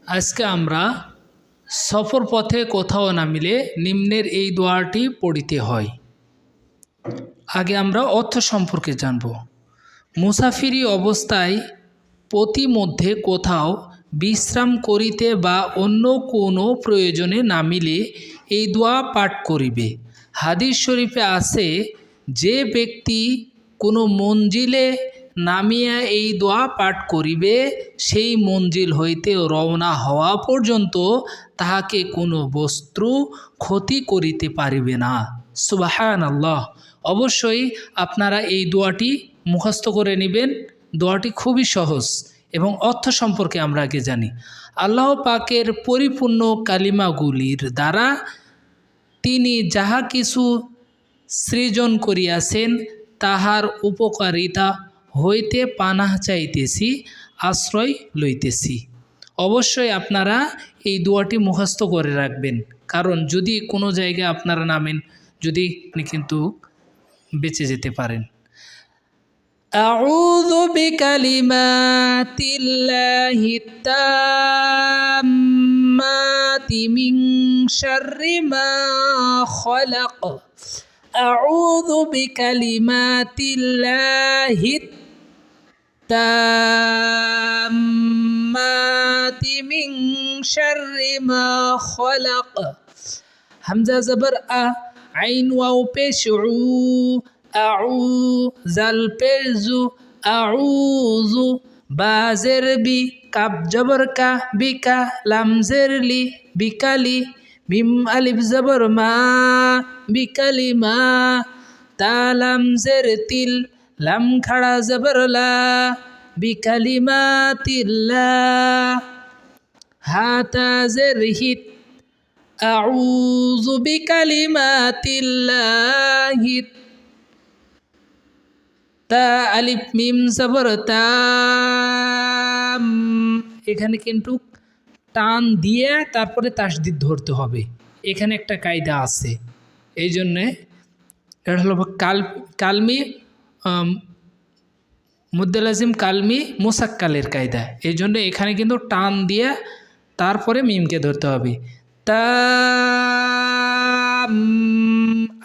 আজকে আমরা সফর পথে কোথাও না মিলে নিম্নের এই দোয়াটি পড়িতে হয়। আগে আমরা অর্থ সম্পর্কে জানব। মুসাফিরি অবস্থায় পথিমধ্যে কোথাও বিশ্রাম করিতে বা অন্য কোনো প্রয়োজনে না মিলে এই দোয়া পাঠ করিবে। হাদিস শরীফে আছে, যে ব্যক্তি কোনো মঞ্জিলে নামিয়া এই দোয়া পাঠ করিবে, সেই মঞ্জিল হইতে রওনা হওয়া পর্যন্ত তাহাকে কোনো বস্তু ক্ষতি করিতে পারিবে না। সুবহানাল্লাহ। অবশ্যই আপনারা এই দোয়াটি মুখস্থ করে নেবেন। দোয়াটি খুবই সহজ এবং অর্থ সম্পর্কে আমরা আগে জানি। আল্লাহ পাকের পরিপূর্ণ কালিমাগুলির দ্বারা তিনি যাহা কিছু সৃজন করিয়াছেন তাহার উপকারিতা হইতে পানাহ চাইতেছি, আশ্রয় লইতেছি। অবশ্যই আপনারা এই দোয়াটি মুখস্থ করে রাখবেন, কারণ যদি কোনো জায়গায় আপনারা নামেন, যদি আপনি কিন্তু বেঁচে যেতে পারেন। আউযু বিকালিমাতিল্লাহি তাম্মাতি মিন শাররি মা খালাক। আউযু বিকালিমাতিল্লাহি তাম্মাতি মিন শাররি মা খালাক। হামজা জবর আ, আইন ওয়াও পেশ উ, আউ জাল পেজু, আউযু বাজের বি, কাব জবর কা, বিকা লাম জের লি, বিকালি মিম আলিফ জবর মা, বিকালি মা তা লাম জের তিল, লাম খাড়া জবর লা, বিকালিমাতিল্লাহ হাতা জের হিত, আউযু বিকালিমাতিল্লাহি তা আলিফ মিম জবর তাম। এখানে কিন্তু টান দিয়ে তারপরে তাসদিদ ধরতে হবে, এখানে একটা কায়দা আছে। এই জন্যে এটা হলো কালমি মুদ্দালাজিম কালমি মুসাক্কালের কায়দা। এই জন্য এখানে কিন্তু টান দিয়ে তারপরে মিমকে ধরতে হবে। তাম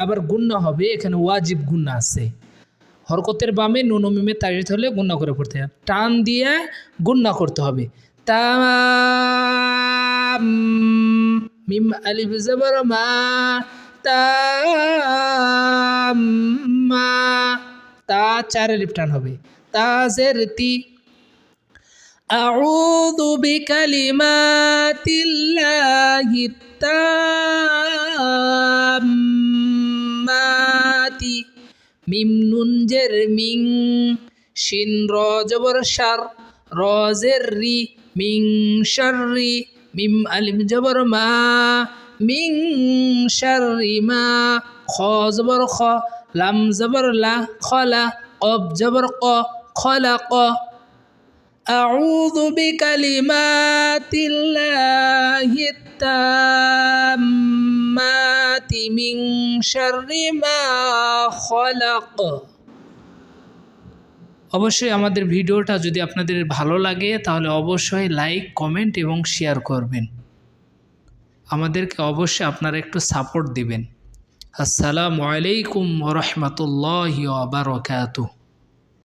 আবার গুন্না হবে, এখানে ওয়াজিব গুন্না আছে। হরকতের বামে নুন ও মিমে তাসদিদ হলে গুন্না করে পড়তে হবে, টান দিয়ে গুন্না করতে হবে। তাম মিম আলিফ জবর মা, তাম্মা তা চার আলিফ টান হবে। তাজের তি, আউযু বিকালিমাতিল্লাহি তাম্মাতি মিম নুন জের মিং, শিন র জবর শার, র জের রি, মিং শাররি মিম আলিফ জবর মা, মিং শাররি মা খ জবর খ, লাম জবর লা, খলা কব জবর ক, খলাক। আউযু বিকালিমাতিল্লাহি তাম্মাতি মিন শাররি মা খালাক। অবশ্যই আমাদের ভিডিওটা যদি আপনাদের ভালো লাগে তাহলে অবশ্যই লাইক, কমেন্ট এবং শেয়ার করবেন। আমাদেরকে অবশ্যই আপনারা একটু সাপোর্ট দিবেন। আসসালামু আলাইকুম ওয়া রাহমাতুল্লাহি ওয়া বারাকাতুহু।